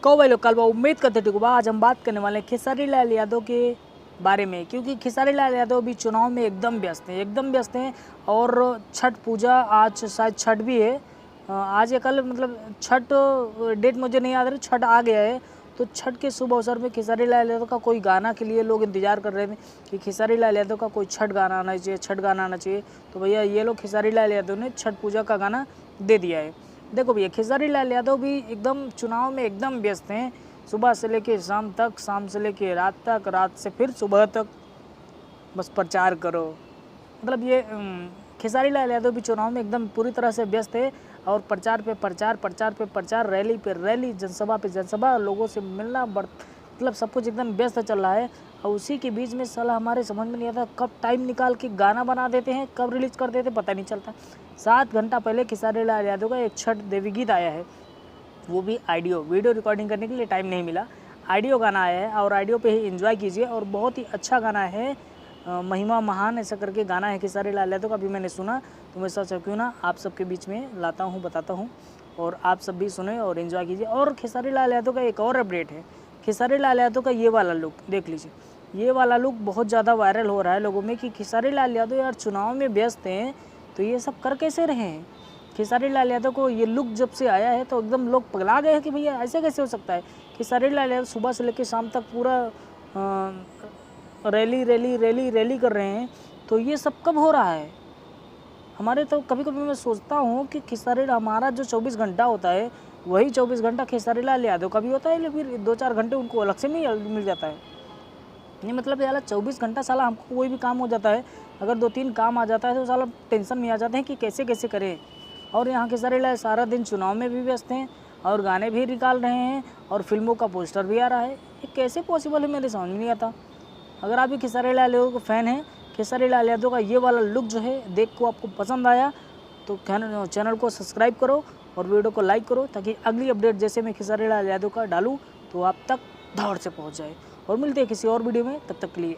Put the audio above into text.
कहो भाई लोग कल उम्मीद करते ठीक बा। आज हम बात करने वाले हैं खेसारी लाल यादव के बारे में, क्योंकि खेसारी लाल यादव भी चुनाव में एकदम व्यस्त हैं और छठ पूजा आज शायद छठ भी है, आज या कल, मतलब छठ डेट मुझे नहीं याद रही, छठ आ गया है। तो छठ के शुभ अवसर में खेसारी लाल यादव का कोई गाना के लिए लोग इंतजार कर रहे थे कि खेसारी लाल यादव का कोई छठ गाना आना चाहिए। तो भैया ये लोग खेसारी लाल यादव ने छठ पूजा का गाना दे दिया है। देखो भैया, खेसारी लाल यादव भी एकदम चुनाव में एकदम व्यस्त हैं, सुबह से लेके शाम तक, शाम से लेके रात तक, रात से फिर सुबह तक बस प्रचार करो। मतलब ये खेसारी लाल यादव भी चुनाव में एकदम पूरी तरह से व्यस्त है और प्रचार पे प्रचार, रैली पे रैली, जनसभा पे जनसभा, लोगों से मिलना मतलब सब कुछ एकदम व्यस्त चल रहा है। और उसी के बीच में साला हमारे समझ में नहीं आता कब टाइम निकाल के गाना बना देते हैं, कब रिलीज़ कर देते पता नहीं चलता। 7 घंटा पहले खेसारी लाल यादव का एक छठ देवी गीत आया है, वो भी वीडियो रिकॉर्डिंग करने के लिए टाइम नहीं मिला। ऑडियो गाना आया है और ऑडियो पे ही एंजॉय कीजिए और बहुत ही अच्छा गाना है। महिमा महान ऐसा करके गाना है खेसारी लाल यादव का, अभी मैंने सुना तो मैं सोचा क्यों ना आप सबके बीच में लाता हूँ, बताता हूँ और आप सब भी सुने और एंजॉय कीजिए। और खेसारी लाल यादव का एक और अपडेट है, खेसारी लाल यादव का ये वाला लुक देख लीजिए, ये वाला लुक बहुत ज़्यादा वायरल हो रहा है लोगों में कि खेसारी लाल यादव यार चुनाव में व्यस्त हैं तो ये सब कर कैसे रहे हैं। खेसारी लाल यादव को ये लुक जब से आया है तो एकदम लोग पगला गए हैं कि भैया ऐसे कैसे हो सकता है। खेसारी लाल यादव सुबह से लेकर शाम तक पूरा रैली कर रहे हैं, तो ये सब कब हो रहा है। हमारे तो कभी कभी मैं सोचता हूँ कि हमारा जो 24 घंटा होता है वही 24 घंटा खेसारी लाल यादव का भी होता है, लेकिन फिर 2-4 घंटे उनको अलग से मिल जाता है। नहीं मतलब यार 24 घंटा साला हमको कोई भी काम हो जाता है, अगर 2-3 काम आ जाता है तो साला टेंशन में आ जाते हैं कि कैसे करें। और यहाँ खेसारी लाल सारा दिन चुनाव में भी व्यस्त हैं और गाने भी निकाल रहे हैं और फिल्मों का पोस्टर भी आ रहा है। ये कैसे पॉसिबल है, मेरे समझ में नहीं आता। अगर आप भी खेसारी लाल यादव को फ़ैन हैं, खेसारी लाल यादव का ये वाला लुक जो है देख को आपको पसंद आया तो चैनल को सब्सक्राइब करो और वीडियो को लाइक करो, ताकि अगली अपडेट जैसे मैं खेसारी लाल यादव का डालूँ तो आप तक दौड़ से पहुँच जाए। और मिलते हैं किसी और वीडियो में, तब तक के लिए।